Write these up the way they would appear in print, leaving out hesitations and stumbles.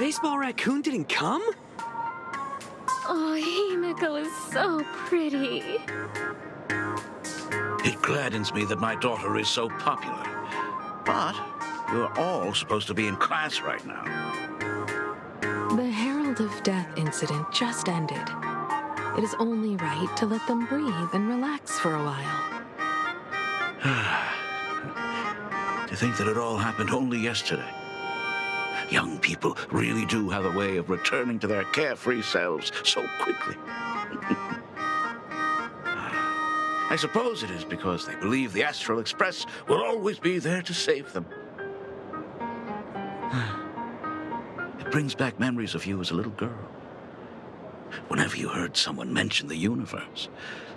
baseball raccoon didn't come? Oh, Himeko is so pretty. It gladdens me that my daughter is so popular. But you're all supposed to be in class right now. The Herald of Death incident just ended. It is only right to let them breathe and relax for a while. To think that it all happened only yesterday. Young people really do have a way of returning to their carefree selves so quickly. I suppose it is because they believe the Astral Express will always be there to save them. It brings back memories of you as a little girl. Whenever you heard someone mention the universe,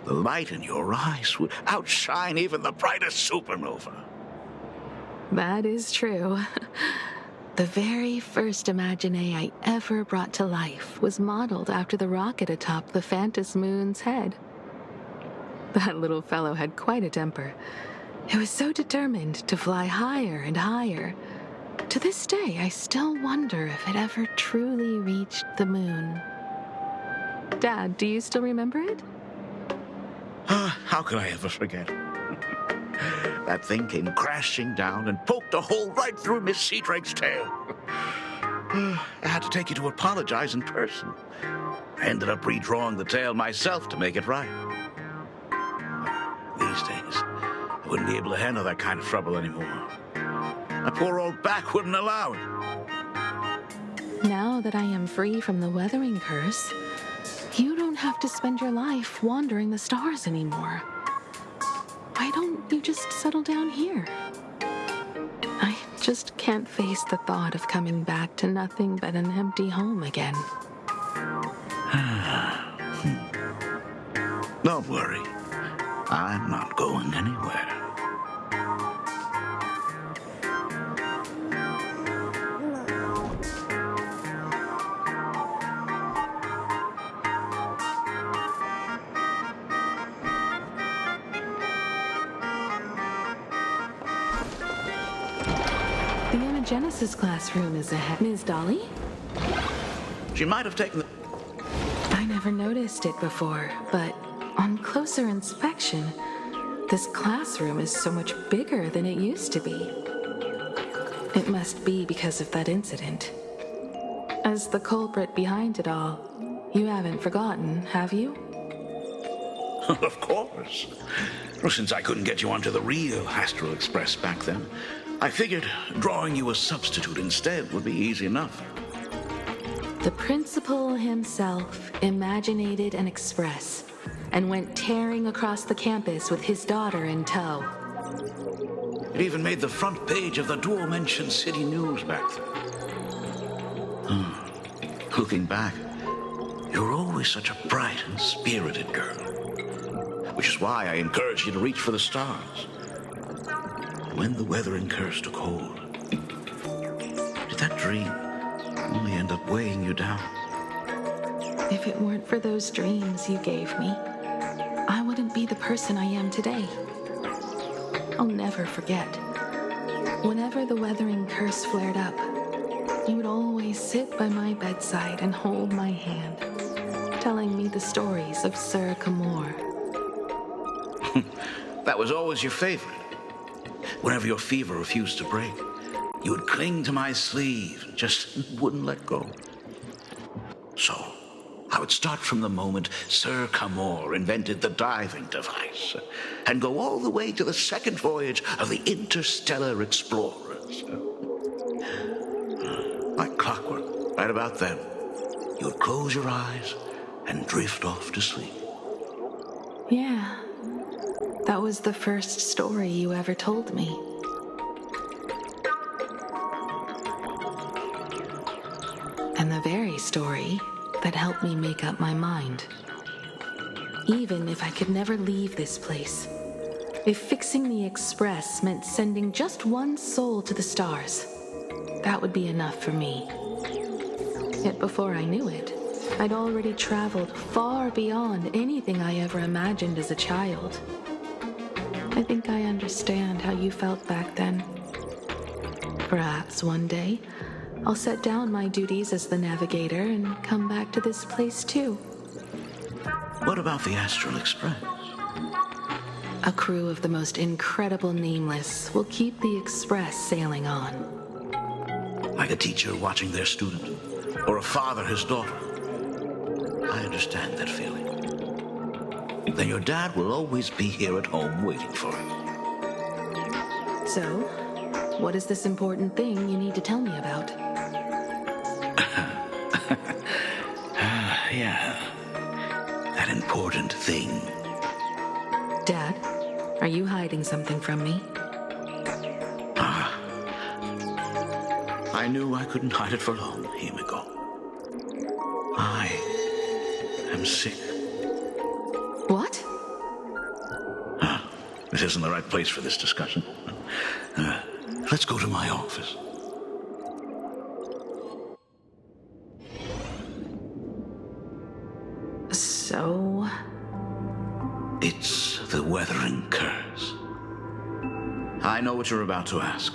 the light in your eyes would outshine even the brightest supernova. That is true. The very first Imagine I ever brought to life was modeled after the rocket atop the Phantom Moon's head. That little fellow had quite a temper. It was so determined to fly higher and higher. To this day, I still wonder if it ever truly reached the moon. Dad, do you still remember it? How could I ever forget? That thing came crashing down and poked a hole right through Miss Seadrake's tail. I had to take you to apologize in person. I ended up redrawing the tail myself to make it right. These days, I wouldn't be able to handle that kind of trouble anymore. My poor old back wouldn't allow it. Now that I am free from the weathering curse, you don't have to spend your life wandering the stars anymore. Why don't you just settle down here? I just can't face the thought of coming back to nothing but an empty home again. Don't worry. I'm not going anywhere. The Genesis classroom is ahead. Ms. Dolly? She might have taken the... I never noticed it before, but on closer inspection, this classroom is so much bigger than it used to be. It must be because of that incident. As the culprit behind it all, you haven't forgotten, have you? Of course. Well, since I couldn't get you onto the real Astral Express back then, I figured drawing you a substitute instead would be easy enough. The principal himself imaginated an express and went tearing across the campus with his daughter in tow. It even made the front page of the Dual-Mention City News back then. Looking back, you were always such a bright and spirited girl. Which is why I encouraged you to reach for the stars. When the weathering curse took hold, did that dream only end up weighing you down? If it weren't for those dreams you gave me, I wouldn't be the person I am today. I'll never forget. Whenever the weathering curse flared up, you would always sit by my bedside and hold my hand, telling me the stories of Sir Camor. That was always your favorite. Whenever your fever refused to break, you would cling to my sleeve and just wouldn't let go. So, I would start from the moment Sir Camor invented the diving device and go all the way to the second voyage of the interstellar explorers. Like clockwork, right about then, you would close your eyes and drift off to sleep. Yeah. That was the first story you ever told me. And the very story that helped me make up my mind. Even if I could never leave this place, if fixing the express meant sending just one soul to the stars, that would be enough for me. Yet before I knew it, I'd already traveled far beyond anything I ever imagined as a child. I think I understand how you felt back then. Perhaps one day, I'll set down my duties as the navigator and come back to this place too. What about the Astral Express? A crew of the most incredible nameless will keep the Express sailing on. Like a teacher watching their student, or a father his daughter. I understand that feeling. Then your dad will always be here at home waiting for it. So, what is this important thing you need to tell me about? Yeah. That important thing. Dad, are you hiding something from me? I knew I couldn't hide it for long, Himiko. I am sick. What? This isn't the right place for this discussion. Let's go to my office. So? It's the Weathering Curse. I know what you're about to ask.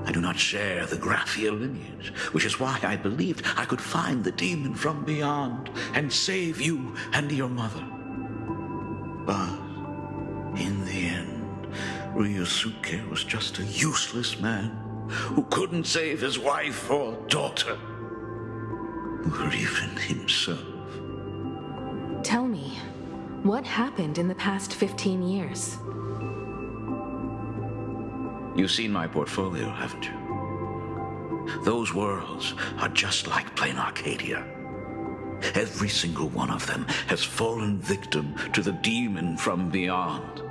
I do not share the Graphia lineage, which is why I believed I could find the demon from beyond and save you and your mother. But in the end, Ryosuke was just a useless man who couldn't save his wife or daughter, or even himself. Tell me, what happened in the past 15 years? You've seen my portfolio, haven't you? Those worlds are just like plain Arcadia. Every single one of them has fallen victim to the demon from beyond.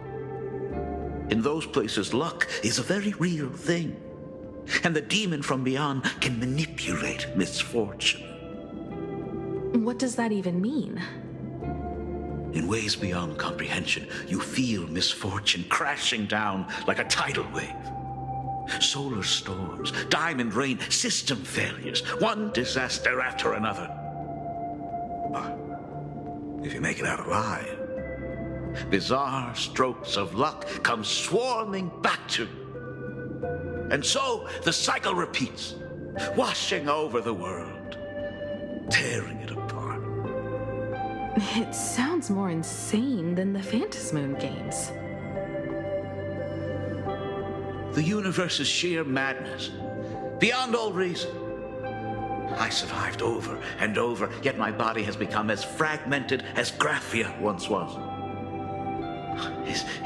In those places, luck is a very real thing, and the demon from beyond can manipulate misfortune. What does that even mean? In ways beyond comprehension, you feel misfortune crashing down like a tidal wave. Solar storms, diamond rain, system failures, one disaster after another. But if you make it out alive, bizarre strokes of luck come swarming back to you. And so the cycle repeats, washing over the world, tearing it apart. It sounds more insane than the Phantasmoon games. The universe is sheer madness, beyond all reason. I survived over and over, yet my body has become as fragmented as Graphia once was.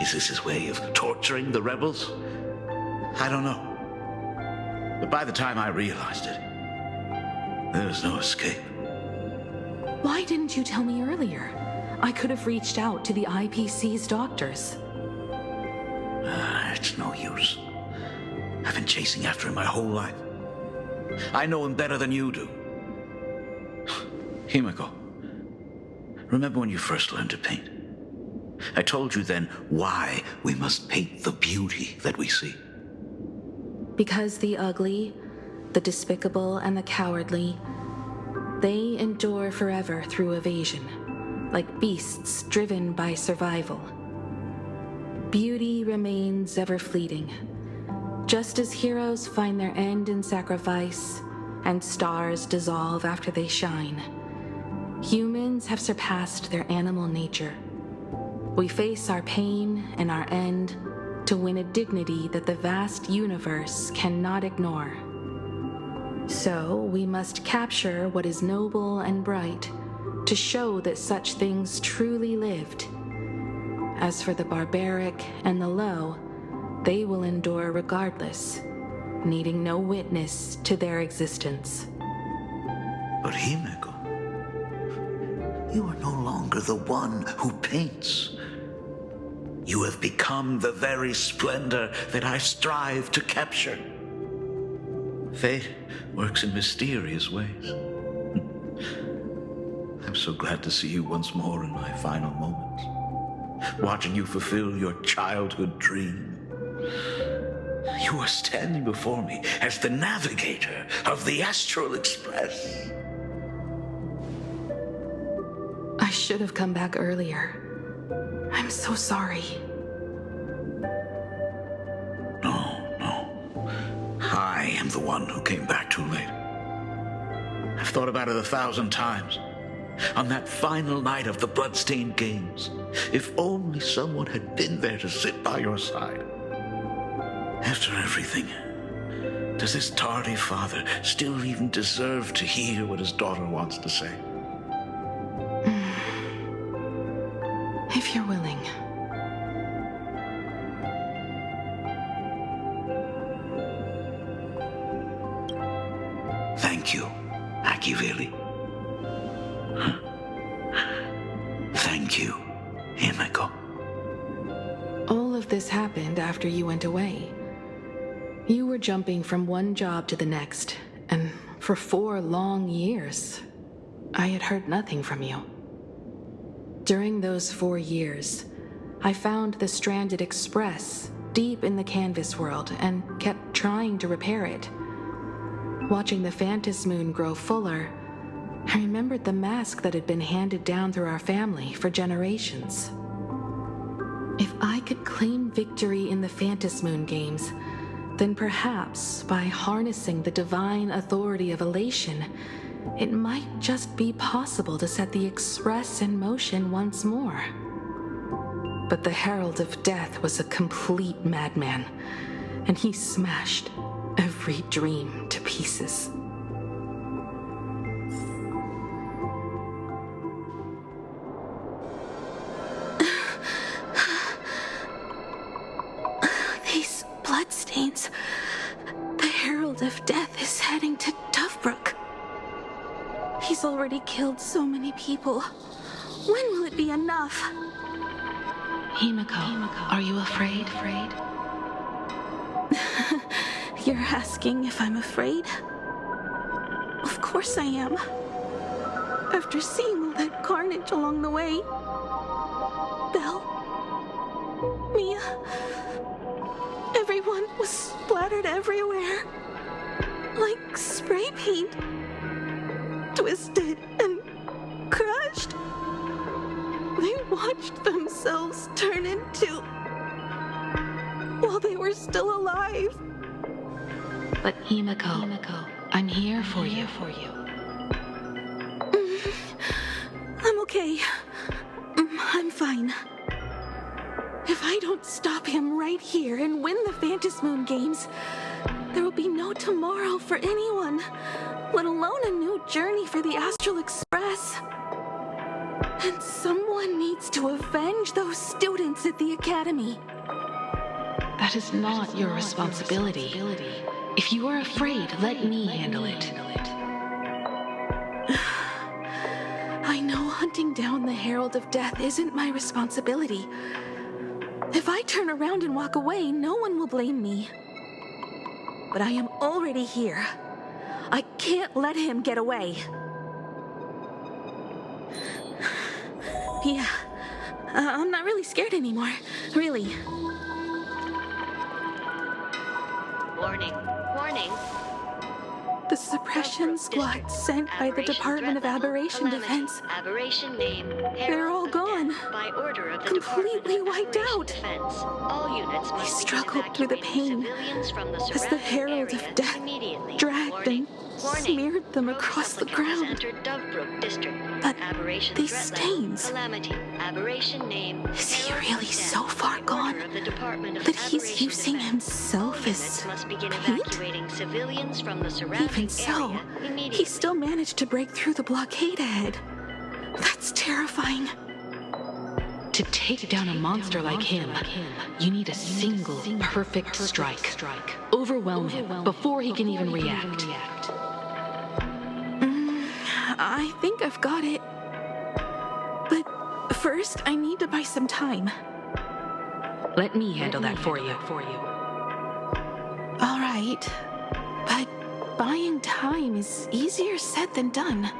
Is this his way of torturing the rebels? I don't know. But by the time I realized it, there was no escape. Why didn't you tell me earlier? I could have reached out to the IPC's doctors. It's no use. I've been chasing after him my whole life. I know him better than you do. Himiko, remember when you first learned to paint? I told you then why we must paint the beauty that we see. Because the ugly, the despicable, and the cowardly, they endure forever through evasion, like beasts driven by survival. Beauty remains ever fleeting, just as heroes find their end in sacrifice and stars dissolve after they shine. Humans have surpassed their animal nature. We face our pain and our end to win a dignity that the vast universe cannot ignore. So we must capture what is noble and bright to show that such things truly lived. As for the barbaric and the low, they will endure regardless, needing no witness to their existence. But Himiko, you are no longer the one who paints. You have become the very splendor that I strive to capture. Fate works in mysterious ways. I'm so glad to see you once more in my final moments, watching you fulfill your childhood dream. You are standing before me as the navigator of the Astral Express. I should have come back earlier. I'm so sorry. No. I am the one who came back too late. I've thought about it 1,000 times. On that final night of the bloodstained games, if only someone had been there to sit by your side. After everything, does this tardy father still even deserve to hear what his daughter wants to say? If you're willing. Thank you, Akiveli. Thank you, Himeko. All of this happened after you went away. You were jumping from one job to the next, and for 4 long years, I had heard nothing from you. During those 4 years, I found the stranded Express deep in the canvas world and kept trying to repair it. Watching the Phantom Moon grow fuller, I remembered the mask that had been handed down through our family for generations. If I could claim victory in the Phantom Moon games, then perhaps by harnessing the divine authority of elation, it might just be possible to set the Express in motion once more. But the Herald of Death was a complete madman, and he smashed every dream to pieces. These bloodstains. The Herald of Death is heading to Dovebrook. He's already killed so many people. When will it be enough? Himeko, are you afraid? You're asking if I'm afraid? Of course I am. After seeing all that carnage along the way. Belle, Mia, everyone was splattered everywhere. Like spray paint. Twisted and crushed. They watched themselves turn into... while they were still alive. But Himeko, I'm here for you. I'm okay. I'm fine. If I don't stop him right here and win the Phantom Moon games, there will be no tomorrow for anyone, let alone a new journey for the Astral Express. And someone needs to avenge those students at the academy. That is not your responsibility. If you are afraid, let me handle it. I know hunting down the Herald of Death isn't my responsibility. If I turn around and walk away, no one will blame me. But I am already here. I can't let him get away. Yeah, I'm not really scared anymore, really. Warning. The suppression squad sent by the Department of Aberration Defense. Aberration name. They're all gone. By order of the Completely wiped out. Defense. All units must I struggled through the pain as the Herald of Death dragged and smeared them across the ground. But these stains... Aberration name. Is he really so far gone that he's using himself as paint? Even so, he still managed to break through the blockade ahead. That's terrifying. To take down a monster like him, you need a single perfect strike. Overwhelm him before he can even react. I think I've got it. But first, I need to buy some time. Let me handle that for you. All right. But buying time is easier said than done.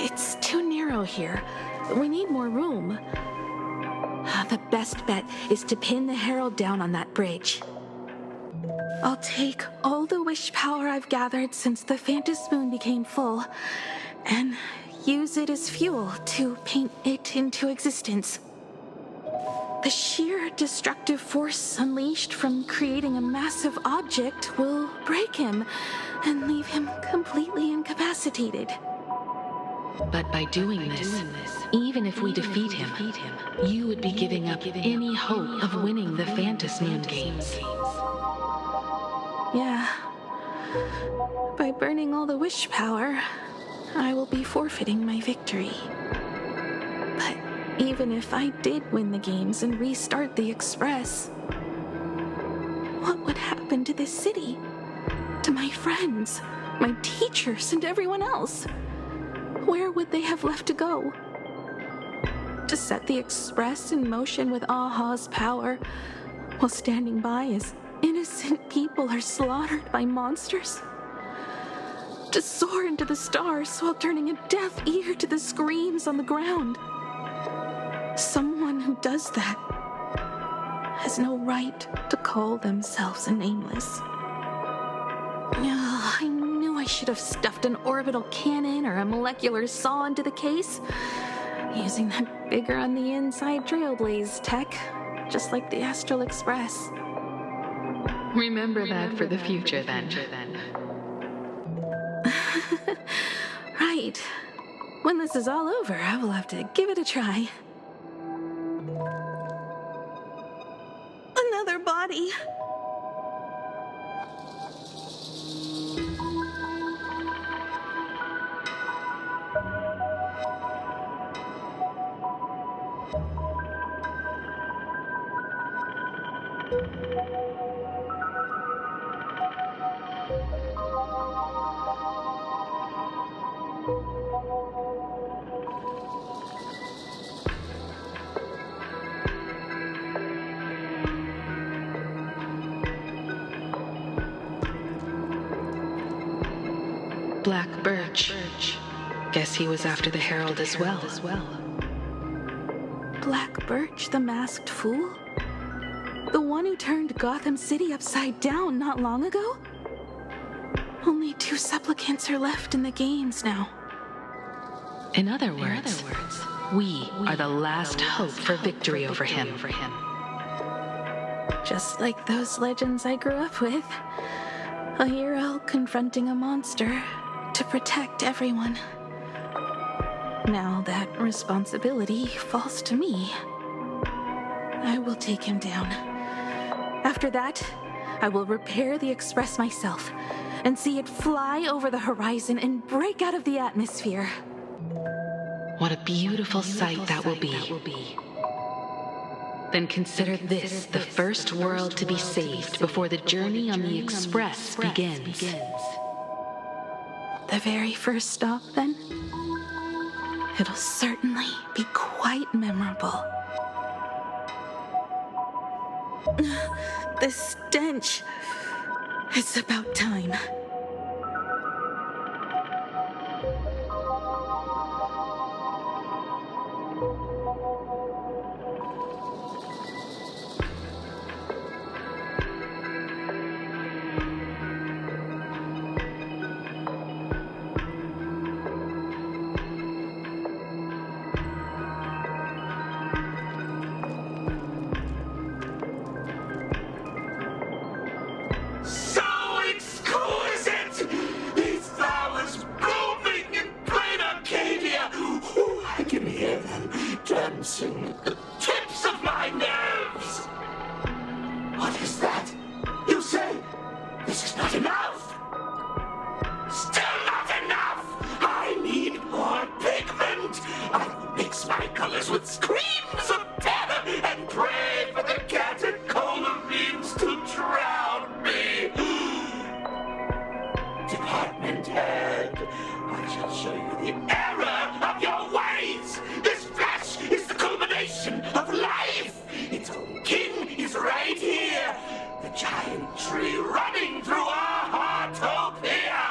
It's too narrow here. We need more room. The best bet is to pin the Herald down on that bridge. I'll take all the wish power I've gathered since the Phantom Moon became full and use it as fuel to paint it into existence. The sheer destructive force unleashed from creating a massive object will break him and leave him completely incapacitated. But by doing this, even if we defeat him, you would be giving up any hope of winning the Phantom Moon games. Yeah. By burning all the wish power, I will be forfeiting my victory. But even if I did win the games and restart the Express, what would happen to this city? To my friends, my teachers, and everyone else? Where would they have left to go? To set the Express in motion with Aha's power, while standing by as innocent people are slaughtered by monsters? To soar into the stars while turning a deaf ear to the screams on the ground? Someone who does that has no right to call themselves a nameless. I knew I should have stuffed an orbital cannon or a molecular saw into the case, using that bigger on the inside Trailblaze tech, just like the Astral Express. Remember that for the future, then. Right. When this is all over, I will have to give it a try. Another body. Black Birch. Guess he was after the Herald as well. Black Birch, the masked fool? The one who turned Gotham City upside down not long ago? Only 2 supplicants are left in the games now. In other words, we are the last hope for victory over him. Just like those legends I grew up with. A hero confronting a monster to protect everyone. Now that responsibility falls to me. I will take him down. After that, I will repair the Express myself and see it fly over the horizon and break out of the atmosphere. What a beautiful sight that will be. Then consider this the first world to be saved before the journey on the Express begins. The very first stop, then? It'll certainly be quite memorable. The stench. It's about time. The tips of my nerves! What is that? You say this is not enough? Still not enough! I need more pigment! I will mix my colors with screams of terror and pray for the catecholamines to drown me! Department head, I shall show you the error of your ways! This flesh is the culmination of life! Its own king is right here! The giant tree running through our heartopia!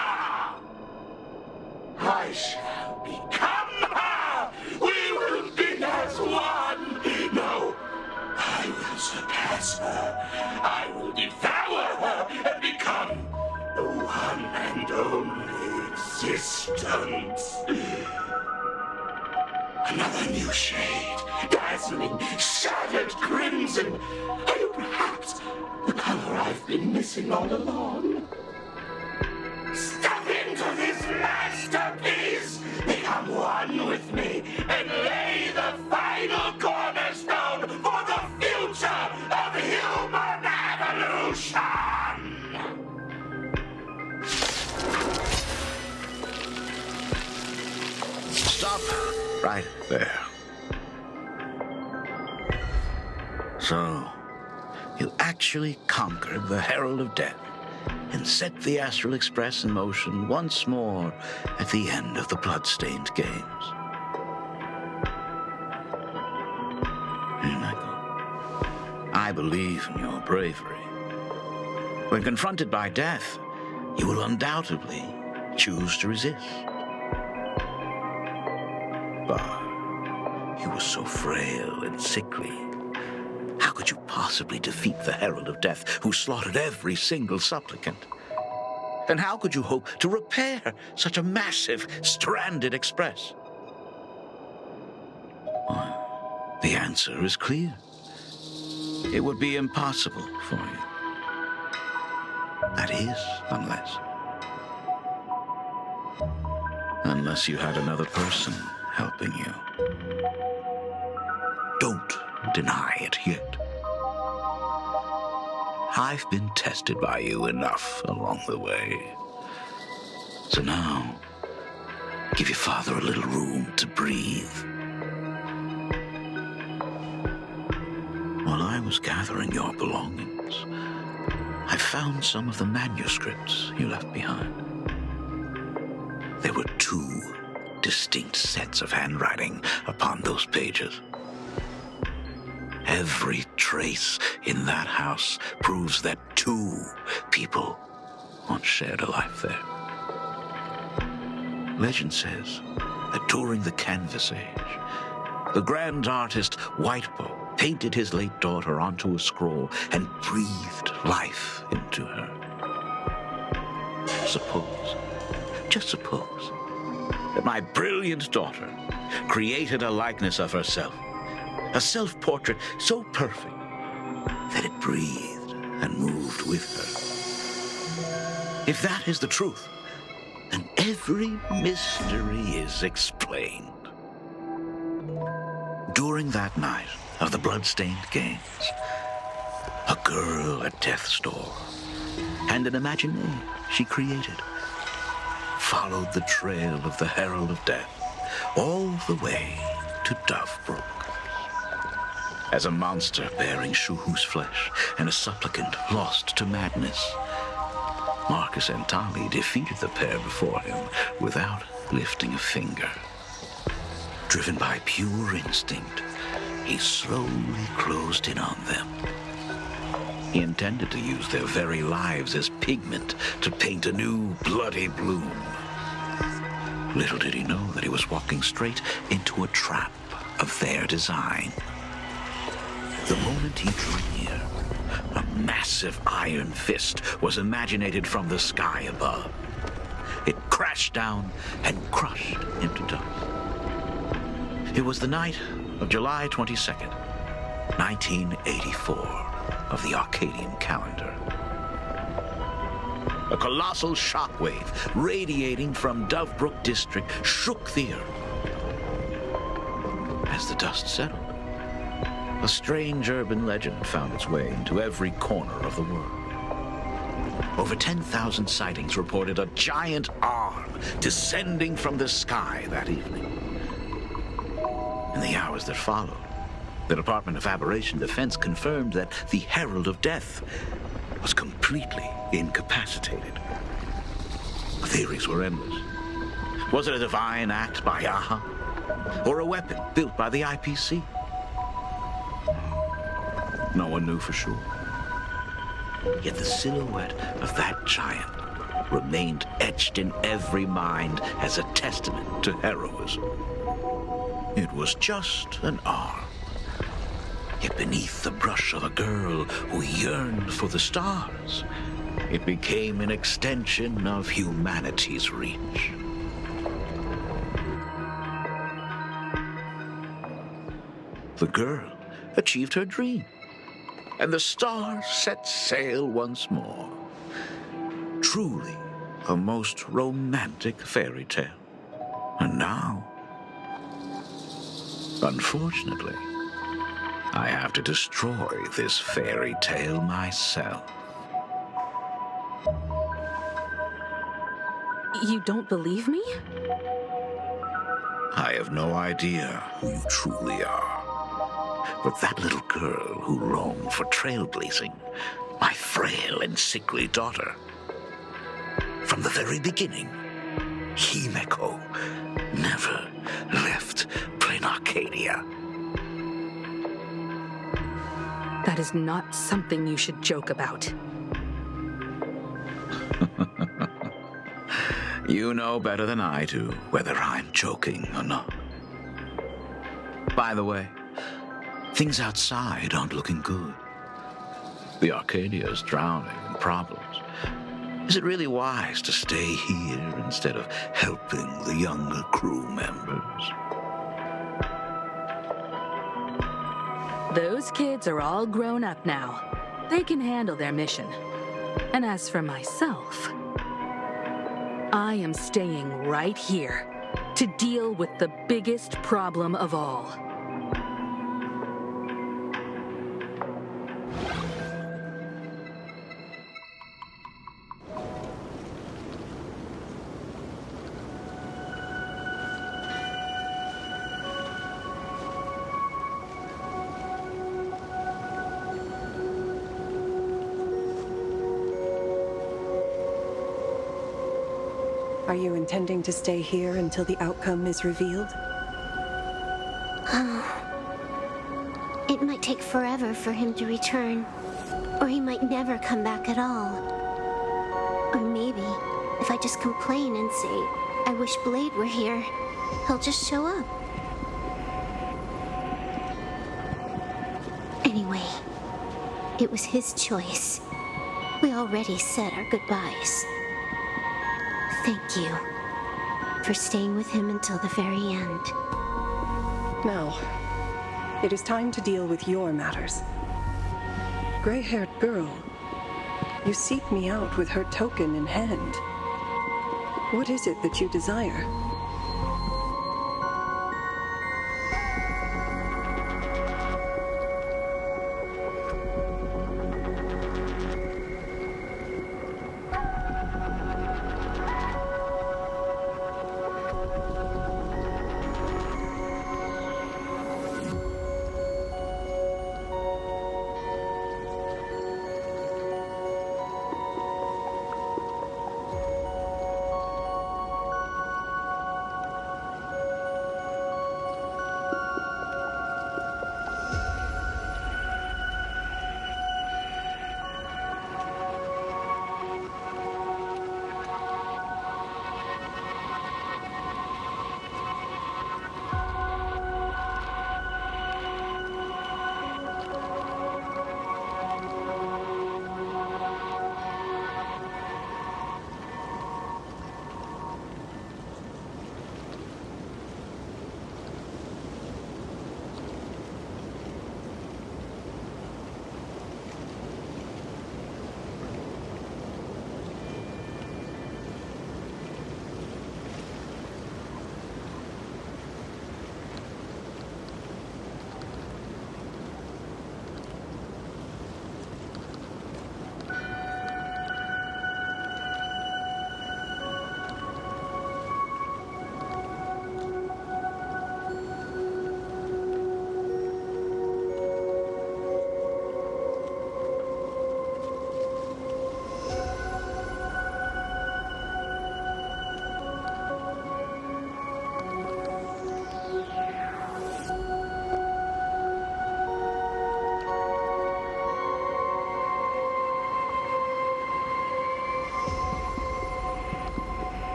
I shall become her! We will be as one! No, I will surpass her! I will devour her and become the one and only existence! Another new shade dazzling, shattered crimson. Are you perhaps the color I've been missing all along? Step into this masterpiece! Become one with me and lay the final cornerstone for the future of human evolution! Stop right there. So, you actually conquered the Herald of Death and set the Astral Express in motion once more at the end of the blood-stained games. Michael, I believe in your bravery. When confronted by death, you will undoubtedly choose to resist. But you were so frail and sickly. How could you possibly defeat the Herald of Death, who slaughtered every single supplicant? And how could you hope to repair such a massive, stranded express? Well, the answer is clear. It would be impossible for you. That is, unless you had another person helping you. Don't deny it yet. I've been tested by you enough along the way. So now, give your father a little room to breathe. While I was gathering your belongings, I found some of the manuscripts you left behind. There were 2 distinct sets of handwriting upon those pages. Every trace in that house proves that 2 people once shared a life there. Legend says that during the Canvas Age, the grand artist Whitebow painted his late daughter onto a scroll and breathed life into her. Suppose, just suppose, that my brilliant daughter created a likeness of herself, a self-portrait so perfect that it breathed and moved with her. If that is the truth, then every mystery is explained. During that night of the blood-stained games, a girl at death's door and an imagination she created followed the trail of the Herald of Death all the way to Dovebrook. As a monster bearing Shuhu's flesh and a supplicant lost to madness, Marcus and Tali defeated the pair before him without lifting a finger. Driven by pure instinct, he slowly closed in on them. He intended to use their very lives as pigment to paint a new bloody bloom. Little did he know that he was walking straight into a trap of their design. The moment he drew near, a massive iron fist was imaginated from the sky above. It crashed down and crushed into dust. It was the night of July 22nd, 1984, of the Arcadian calendar. A colossal shockwave radiating from Dovebrook District shook the earth. As the dust settled, a strange urban legend found its way into every corner of the world. Over 10,000 sightings reported a giant arm descending from the sky that evening. In the hours that followed, the Department of Aberration Defense confirmed that the Herald of Death was completely incapacitated. Theories were endless. Was it a divine act by Yaha? Or a weapon built by the IPC? No one knew for sure. Yet the silhouette of that giant remained etched in every mind as a testament to heroism. It was just an arm. Yet beneath the brush of a girl who yearned for the stars, it became an extension of humanity's reach. the girl achieved her dream, and the stars set sail once more. Truly a most romantic fairy tale. And now, unfortunately, I have to destroy this fairy tale myself. You don't believe me? I have no idea who you truly are. But that little girl who longed for trailblazing, my frail and sickly daughter. From the very beginning, Himeko never left Plain Arcadia. That is not something you should joke about. You know better than I do whether I'm joking or not. By the way, things outside aren't looking good. The Arcadia is drowning in problems. Is it really wise to stay here instead of helping the younger crew members? Those kids are all grown up now. They can handle their mission. And as for myself, I am staying right here to deal with the biggest problem of all. Are you intending to stay here until the outcome is revealed? It might take forever for him to return, or he might never come back at all. Or maybe, if I just complain and say, I wish Blade were here, he'll just show up. Anyway, it was his choice. We already said our goodbyes. Thank you for staying with him until the very end. Now, it is time to deal with your matters. Gray-haired girl, you seek me out with her token in hand. What is it that you desire?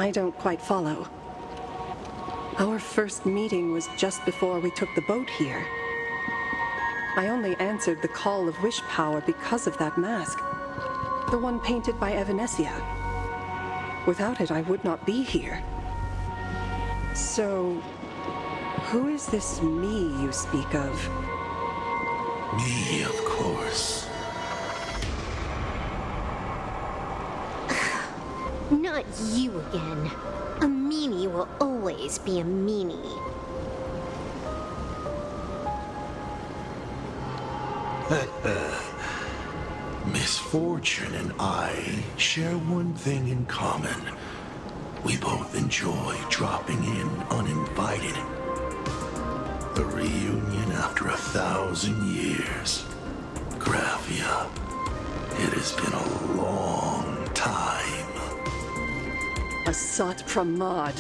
I don't quite follow. Our first meeting was just before we took the boat here. I only answered the call of wish power because of that mask. The one painted by Evanesia. Without it, I would not be here. So, who is this me you speak of? Me, of course. Not you again. A meanie will always be a meanie. Misfortune and I share one thing in common. We both enjoy dropping in uninvited. A reunion after 1,000 years. Graphia, it has been a long time. Asat Pramad.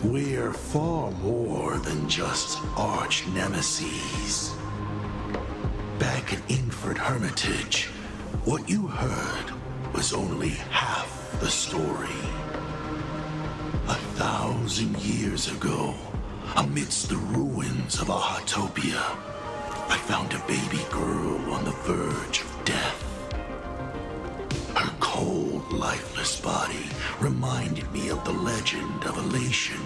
We're far more than just arch nemesis. Back at Inford Hermitage, what you heard was only half the story. 1,000 years ago, amidst the ruins of Ahatopia, I found a baby girl on the verge of death. Her cold, lifeless body reminded me of the legend of Elation.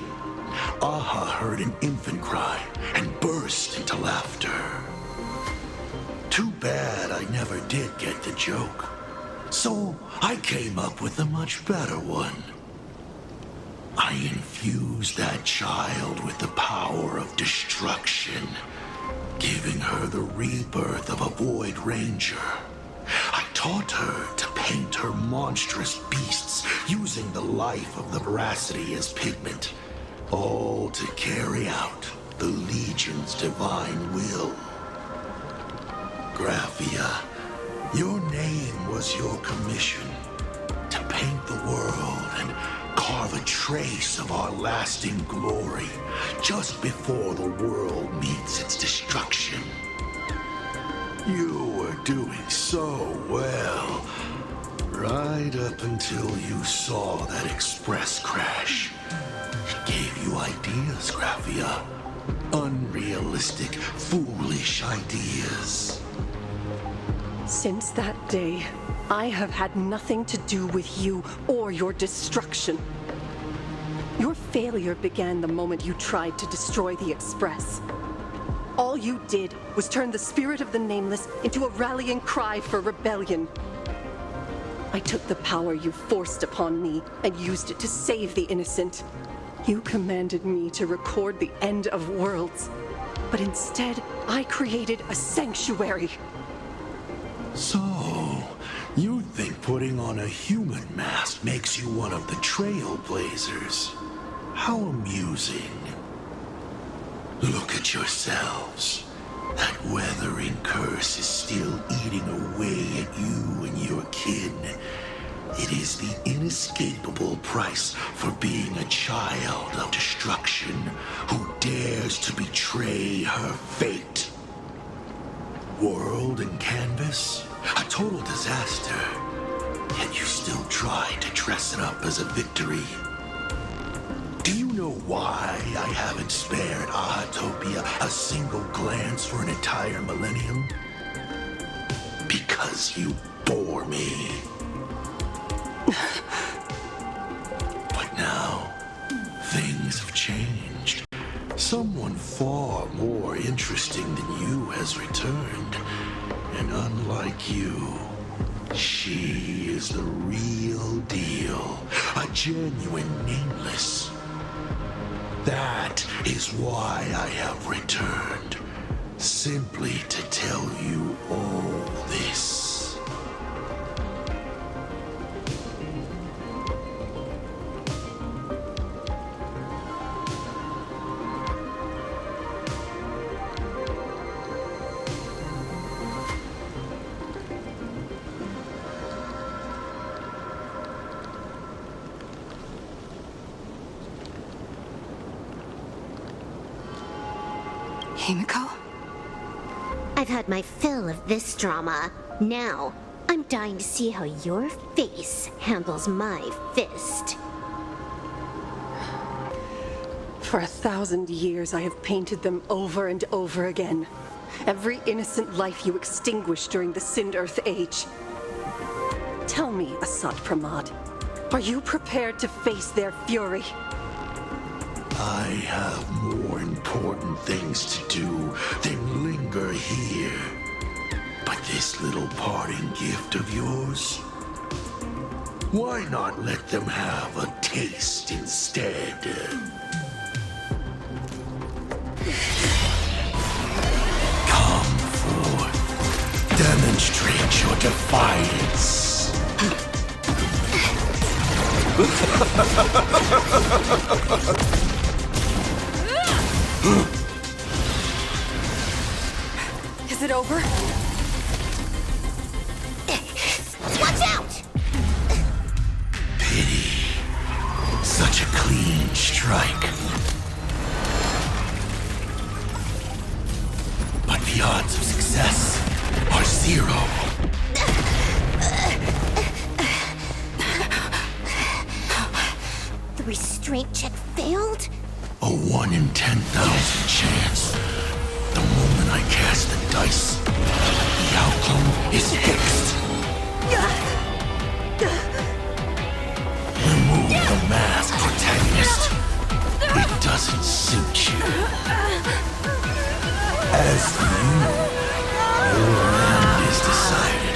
Aha heard an infant cry and burst into laughter. Too bad I never did get the joke. So I came up with a much better one. I infused that child with the power of destruction, giving her the rebirth of a Void Ranger. I taught her to paint her monstrous beasts using the life of the veracity as pigment, all to carry out the Legion's divine will. Graphia, your name was your commission, to paint the world and carve a trace of our lasting glory just before the world meets its destruction. You were doing so well, right up until you saw that express crash. It gave you ideas, Graphia. Unrealistic, foolish ideas. Since that day, I have had nothing to do with you or your destruction. Your failure began the moment you tried to destroy the Express. All you did was turn the spirit of the Nameless into a rallying cry for rebellion. I took the power you forced upon me and used it to save the innocent. You commanded me to record the end of worlds, but instead I created a sanctuary. So, you think putting on a human mask makes you one of the Trailblazers? How amusing. Look at yourselves. That weathering curse is still eating away at you and your kin. It is the inescapable price for being a child of destruction who dares to betray her fate. World and canvas, a total disaster. Yet you still try to dress it up as a victory. Do you know why I haven't spared Ahatopia a single glance for an entire millennium? Because you bore me. But now, things have changed. Someone far more interesting than you has returned. And unlike you, she is the real deal. A genuine Nameless. That is why I have returned. Simply to tell you all this. Himiko? I've had my fill of this drama. Now, I'm dying to see how your face handles my fist. For 1,000 years, I have painted them over and over again. Every innocent life you extinguished during the Sind Earth Age. Tell me, Asat Pramad, are you prepared to face their fury? I have more important things to do than linger here. But this little parting gift of yours, why not let them have a taste instead? Come forth, demonstrate your defiance. Is it over? Watch out! Pity. Such a clean strike. But the odds of success are 0. The restraint check failed? A 1 in 10,000 chance. The moment I cast the dice, the outcome is fixed. Remove the mask, protagonist. It doesn't suit you. As for you, your end is decided.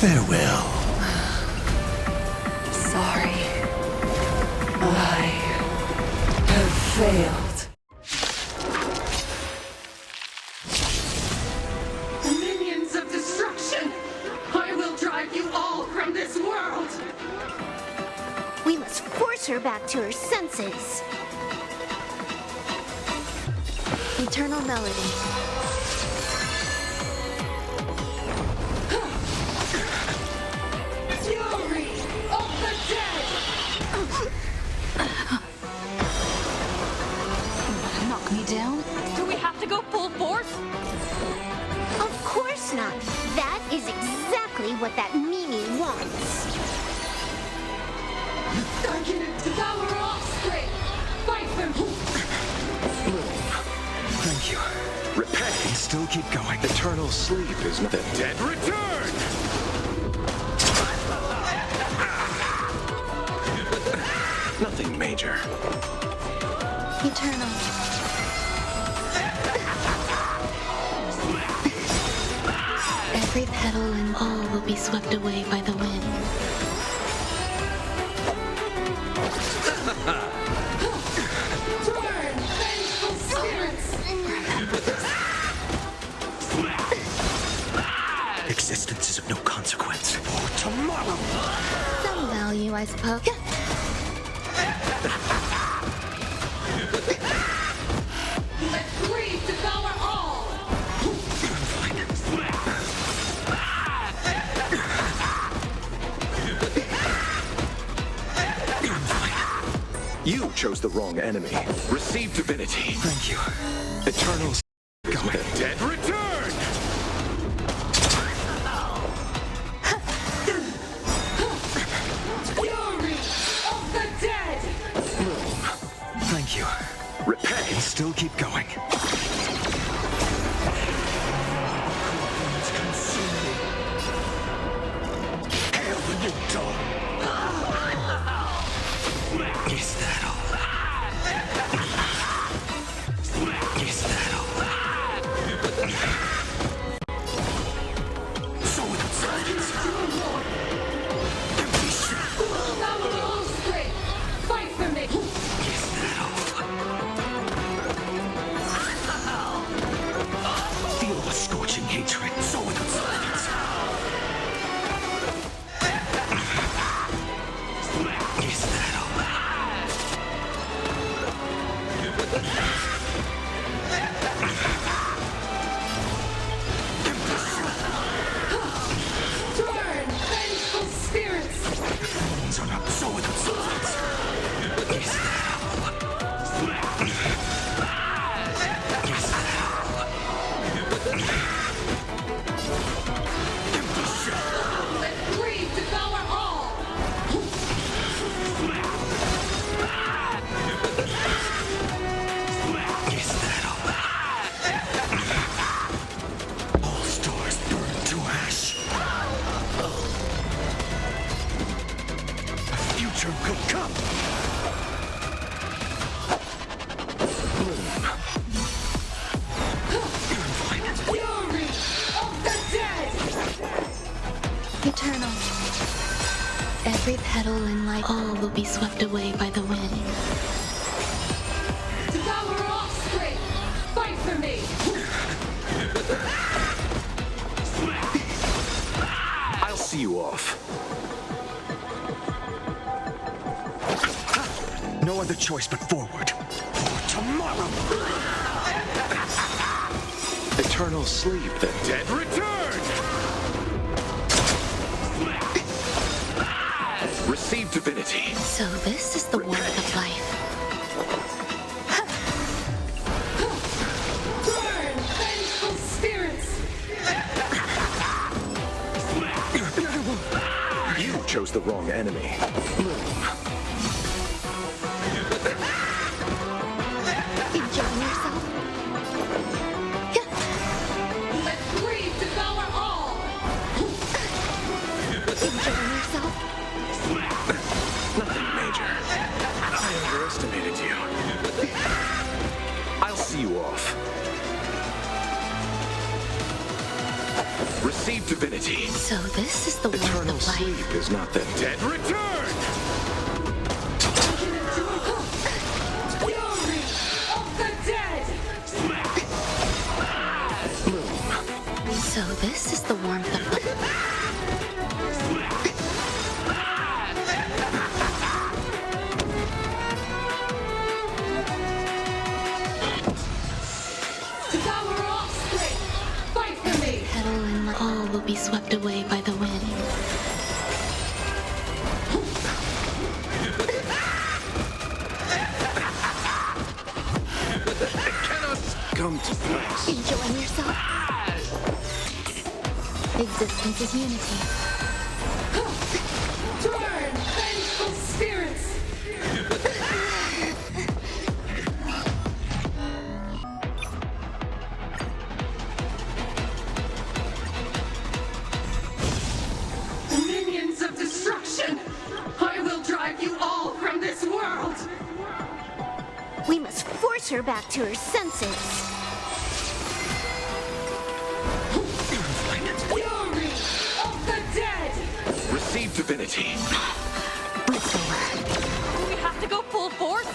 Farewell. Sorry. I have failed. Minions of destruction! I will drive you all from this world! We must force her back to her senses. Eternal melody. Fury of the dead! Knock me down? Do we have to go full force? Of course not. That is exactly what that Mimi wants. I can devour offspring! Fight them! Thank you. Repay and still keep going. Eternal sleep is not the dead return! Nothing major. Eternal. Every petal and all will be swept away by the wind. Turn, vengeful spirits! Existence is of no consequence. For tomorrow! Some value, I suppose. Let greed devour all! You chose the wrong enemy. Receive divinity. Thank you. Eternal going. The dead return! Fury of the dead! Thank you. Repay and still keep going. Hail the new dawn! Is that all? Is that all? So without silence, completion. Devour the offspring! Fight for me! Is that all? Come! Fury of the dead! Eternal. Every petal in life, all will be swept away by the wind. Devour offspring! Fight for me! I'll see you off. No other choice but forward. For tomorrow! Eternal sleep, the dead return! Receive divinity. So this is the warmth of life. Burn, vengeful spirits! You chose the wrong enemy. Enjoying yourself? Let greed devour all! Enjoying yourself? Nothing major. I underestimated you. I'll see you off. Receive divinity. So this is the warmth Eternal of life. sleep is not the dead return! Fury of the dead! So this is the warmth of life. Devour offspring! Fight for me! Petal and life, all will be swept away by the wind. It cannot come to pass. Enjoying yourself? Existence is unity. Burn, vengeful spirits! Minions of destruction! I will drive you all from this world! We must force her back to her senses. Fury of the dead! Receive divinity. We have to go full force?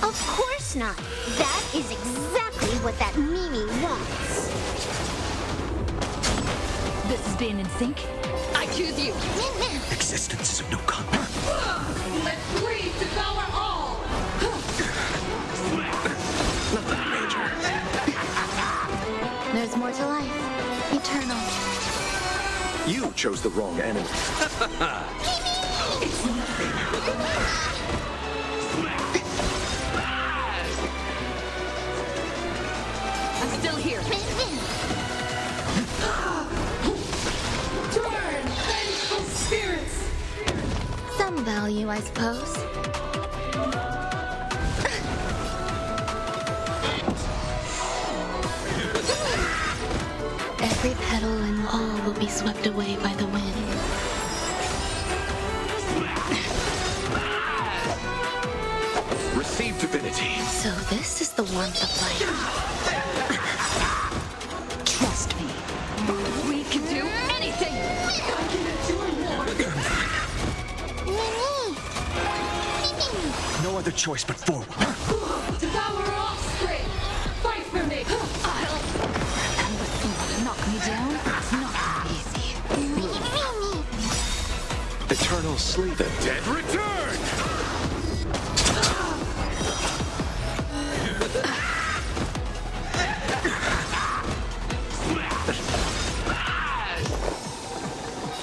Of course not. That is exactly what that Mimi wants. This is being in sync. I choose you. Existence is of no consequence. Let greed devour all! Nothing major. There's more to life. Eternal. You chose the wrong enemy. I'm still here. Turn, vengeful spirits! Some value, I suppose. Every petal and all will be swept away by the wind. Receive divinity. So this is the warmth of life. Trust me. We can do anything. I can endure more! No other choice but forward. Devour offspring! Fight for me! And the thing to knock me down, it's not easy. Eternal sleep. The dead return!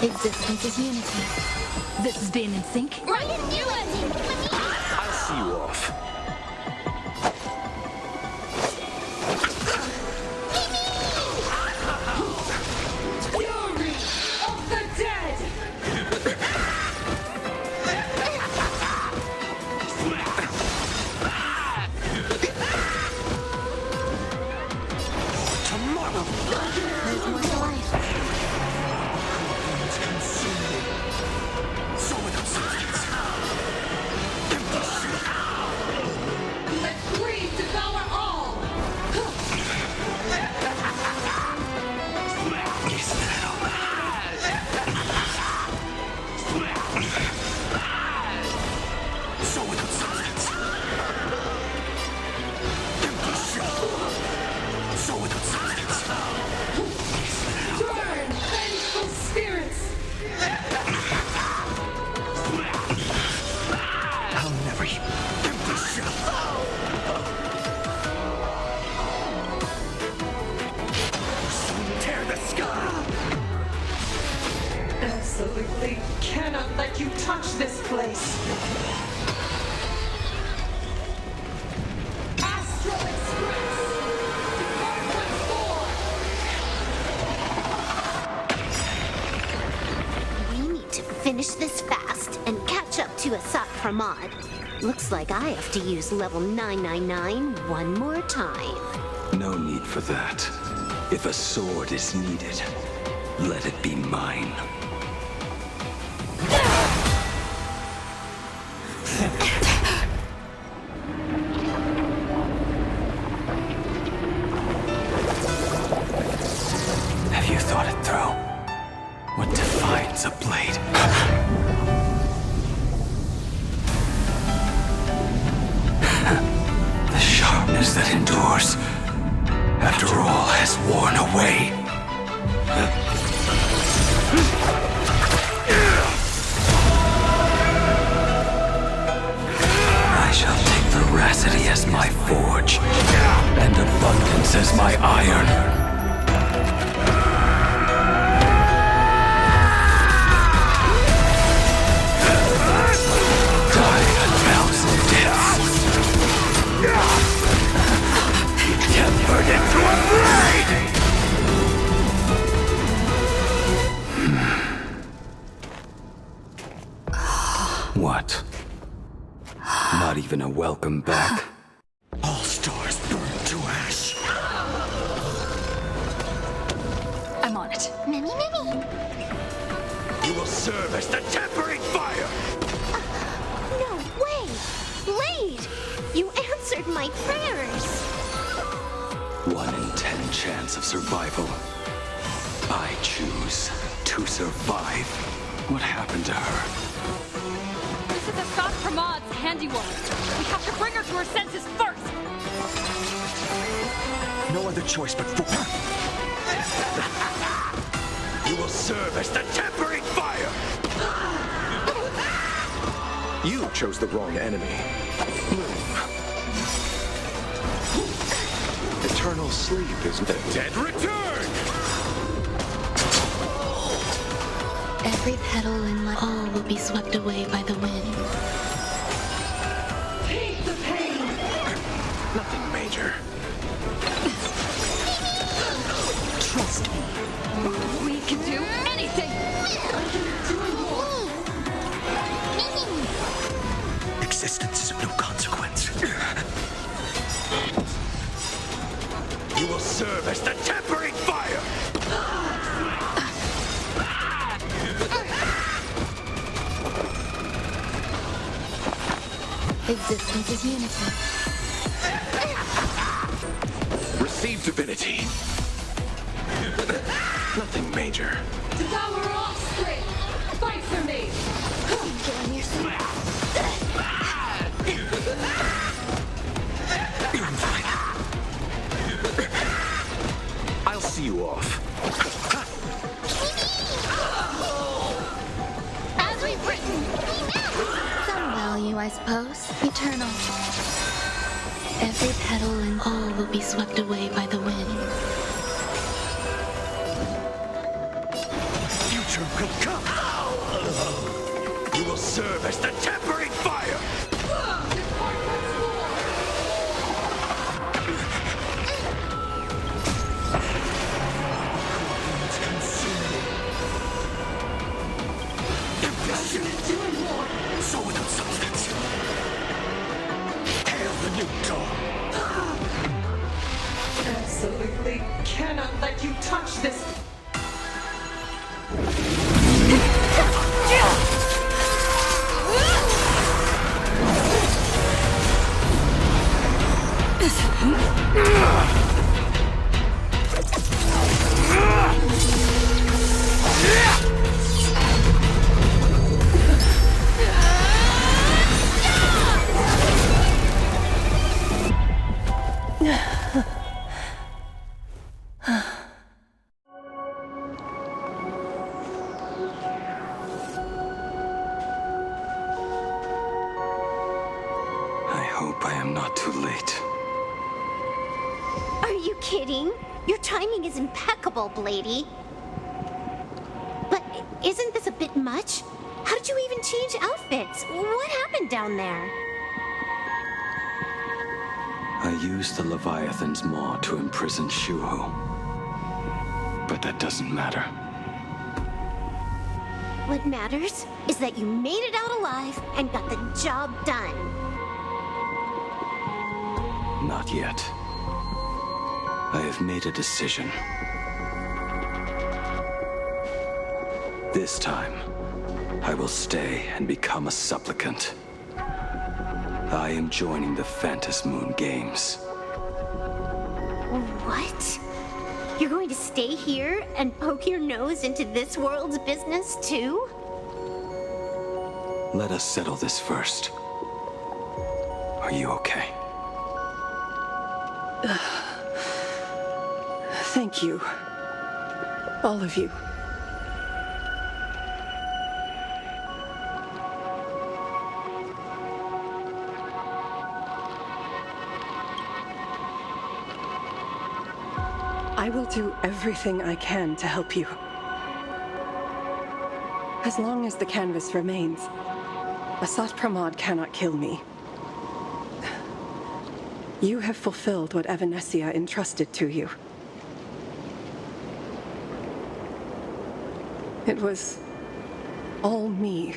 Existence is unity. This is being in sync. Right in you, I'll see you off. Fury of the dead! Tomorrow! There's more to life. So without substance. absolutely cannot let you touch this place. Astral Express! Department 4! We need to finish this fast and catch up to Asat Pramod. Looks like I have to use level 999 one more time. No need for that. If a sword is needed, let it be mine. Have you thought it through? What defines a blade? The sharpness that endures, after all has worn away. I shall take veracity as my forge, and abundance as my iron. Tempered into a blade! What? Not even a welcome back? All stars burn to ash. I'm on it. Mimi. You will serve as the tempering fire! No way! Blade! You answered my prayers! 1 in 10 chance of survival. I choose to survive. What happened to her? This is Asat Pramod's handiwork. We have to bring her to her senses first. No other choice but for... You will serve as the tempering fire! You chose the wrong enemy. Eternal sleep is the dead return! Every petal in life, all will be swept away by the wind. Hate the pain! Nothing major. Trust me. We can do anything. Existence is of no consequence. You will serve as the tempering fire! Existence is unity. Receive divinity. Nothing major. Devour offspring! Fight for me! Join yourself. I'll see you off. As we've written! Some value, I suppose. Eternal. Every petal and all will be swept away by the wind. Future will come. You will serve as the tempering fire! So without substance. Hail the new dawn. Absolutely cannot let you touch this. I hope I am not too late. Are you kidding? Your timing is impeccable, Blady. But Isn't this a bit much? How did you even change outfits? What happened down there? I used the Leviathan's maw to imprison Shuho. But that doesn't matter. What matters is that you made it out alive and got the job done. Not yet. I have made a decision. This time, I will stay and become a supplicant. I am joining the Phantom Moon Games. What? You're going to stay here and poke your nose into this world's business too? Let us settle this first. Are you okay? Thank you. All of you. I will do everything I can to help you. As long as the canvas remains, Asat Pramod cannot kill me. You have fulfilled what Evanescia entrusted to you. It was all me.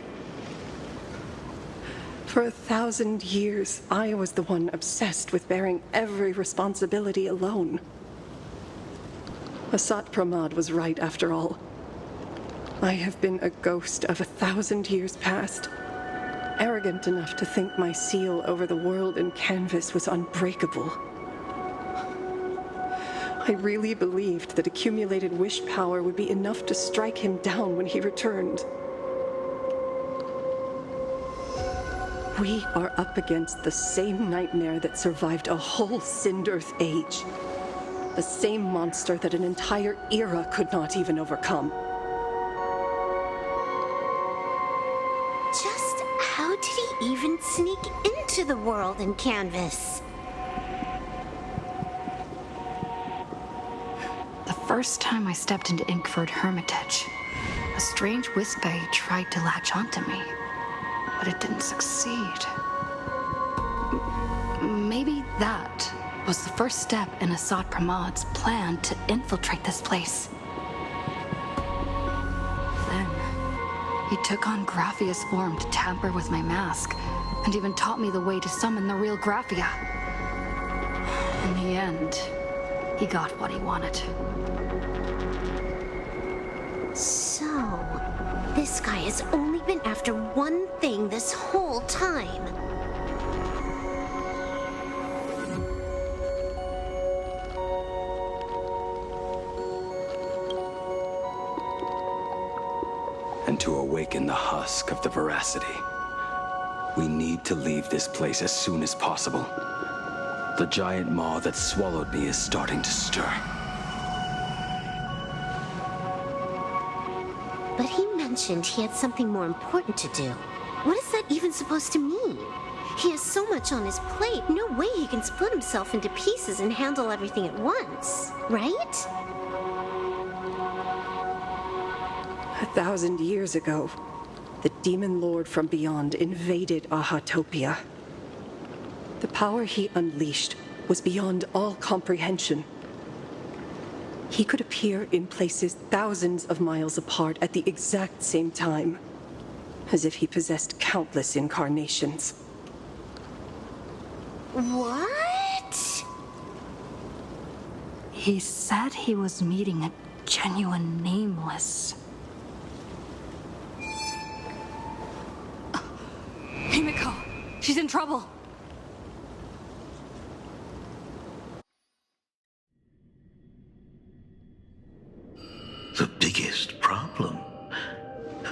For 1,000 years, I was the one obsessed with bearing every responsibility alone. Asat Pramod was right after all. I have been a ghost of 1,000 years past, arrogant enough to think my seal over the world and canvas was unbreakable. I really believed that accumulated wish power would be enough to strike him down when he returned. We are up against the same nightmare that survived a whole Cinderth age. The same monster that an entire era could not even overcome. Just how did he even sneak into the world in canvas? The first time I stepped into Inkford Hermitage, a strange Wispe tried to latch onto me, but it didn't succeed. Maybe that was the first step in Asat Pramod's plan to infiltrate this place. Then, he took on Graphia's form to tamper with my mask, and even taught me the way to summon the real Graphia. In the end, he got what he wanted. So, this guy has only been after one thing this whole time. And to awaken the husk of the veracity, we need to leave this place as soon as possible. The giant maw that swallowed me is starting to stir. But he mentioned he had something more important to do. What is that even supposed to mean? He has so much on his plate, no way he can split himself into pieces and handle everything at once, right? 1,000 years ago, the demon lord from beyond invaded Ahatopia. The power he unleashed was beyond all comprehension. He could appear in places thousands of miles apart at the exact same time, as if he possessed countless incarnations. What? He said he was meeting a genuine nameless. Himiko! She's in trouble! The biggest problem?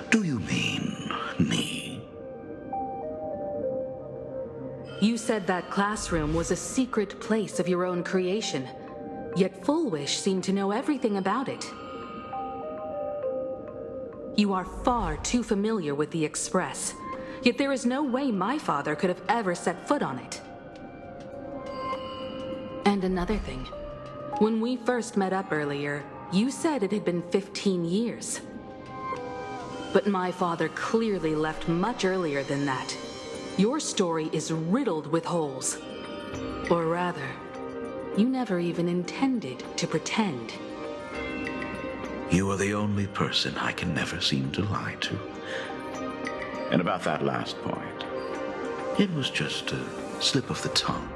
Do you mean me? You said that classroom was a secret place of your own creation, yet Full Wish seemed to know everything about it. You are far too familiar with the Express, yet there is no way my father could have ever set foot on it. And another thing, when we first met up earlier, you said it had been 15 years. But my father clearly left much earlier than that. Your story is riddled with holes. Or rather, you never even intended to pretend. You are the only person I can never seem to lie to. And about that last point, it was just a slip of the tongue.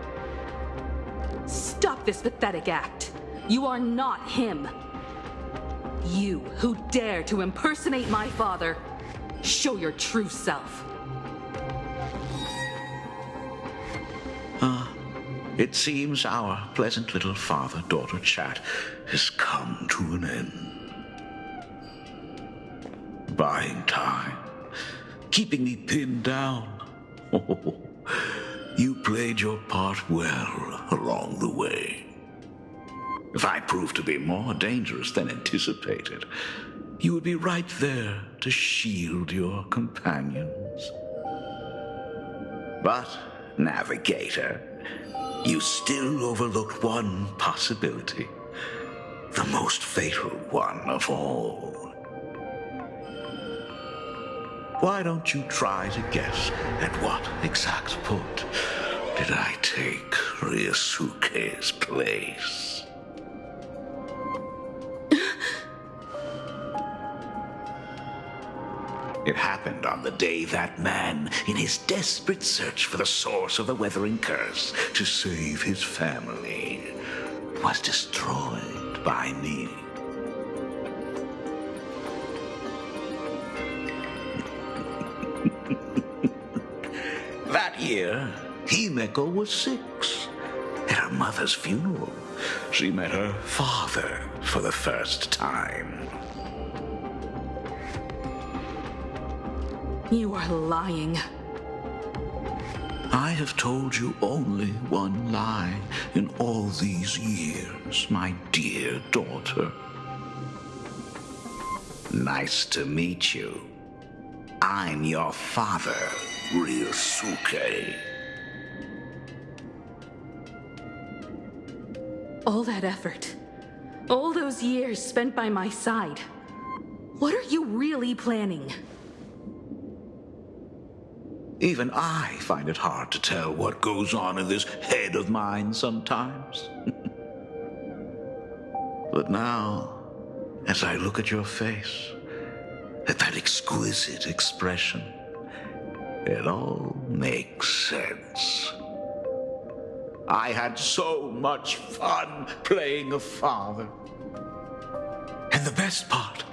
Stop this pathetic act. You are not him. You who dare to impersonate my father, show your true self. It seems our pleasant little father-daughter chat has come to an end. Buying time, keeping me pinned down. Oh, you played your part well along the way. If I proved to be more dangerous than anticipated, you would be right there to shield your companions. But, Navigator, you still overlooked one possibility, the most fatal one of all. Why don't you try to guess at what exact point did I take Ryosuke's place? It happened on the day that man, in his desperate search for the source of the Weathering Curse to save his family, was destroyed by me. That year, Himeko was 6. At her mother's funeral, she met her father for the first time. You are lying. I have told you only one lie in all these years, my dear daughter. Nice to meet you. I'm your father, Ryosuke. All that effort, all those years spent by my side, what are you really planning? Even I find it hard to tell what goes on in this head of mine sometimes. But now, as I look at your face, at that exquisite expression, it all makes sense. I had so much fun playing a father. And the best part,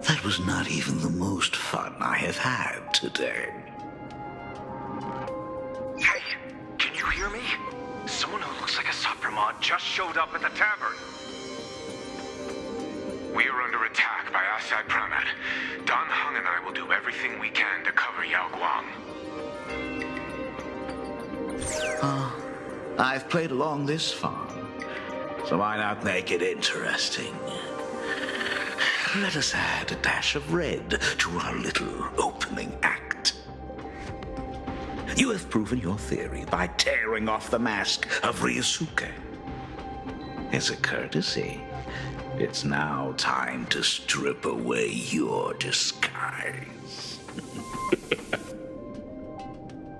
that was not even the most fun I have had today. Hey, can you hear me? Someone who looks like a Supremod just showed up at the tavern. We are under attack by Asai Pramat. Don Hung and I will do everything we can to cover Yao Guang. I've played along this far, so why not make it interesting? Let us add a dash of red to our little opening act. You have proven your theory by tearing off the mask of Ryosuke. As a courtesy, it's now time to strip away your disguise.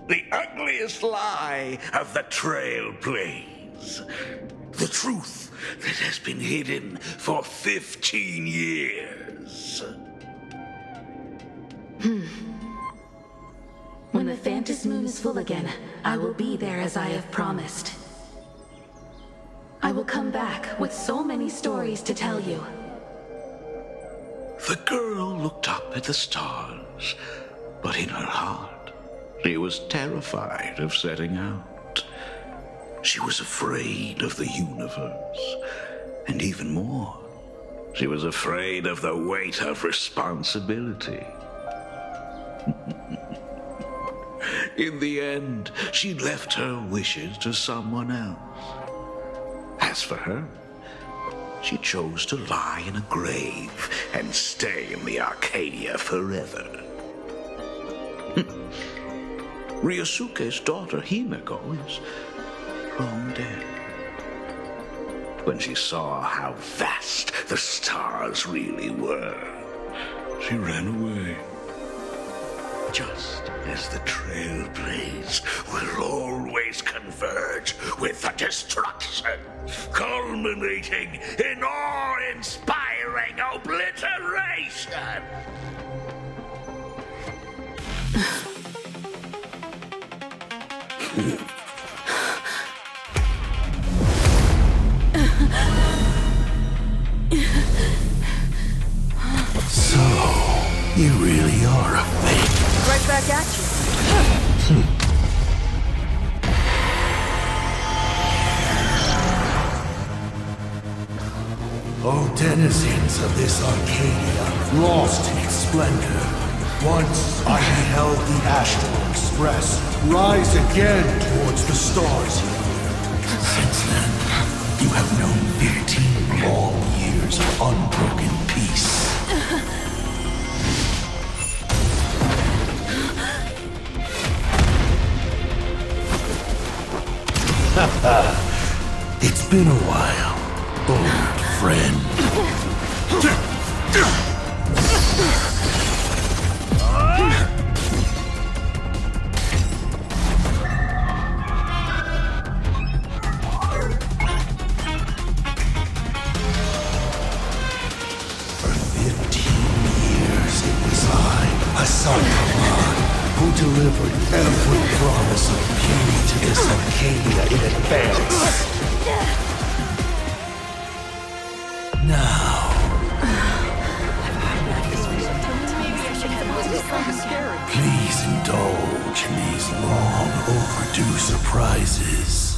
The ugliest lie of the Trailblaze. The truth that has been hidden for 15 years. When the Phantom Moon is full again, I will be there as I have promised. I will come back with so many stories to tell you. The girl looked up at the stars, but in her heart, she was terrified of setting out. She was afraid of the universe, and even more, she was afraid of the weight of responsibility. In the end, she left her wishes to someone else. As for her, she chose to lie in a grave and stay in the Arcadia forever. Ryosuke's daughter Himeko is long dead. When she saw how vast the stars really were, She ran away. Just as the Trailblaze will always converge with the destruction, culminating in awe-inspiring obliteration. So, you really are a fake. Right back at you. O denizens of this Arcadia, lost in its splendor, once I beheld the Astral Express rise again towards the stars. Since then, you have known 15 long years of unbroken peace. It's been a while, old friend. For 15 years, it was I, Astral Express, who delivered every promise of beauty to this Arcadia in advance. Now, please indulge in these long overdue surprises.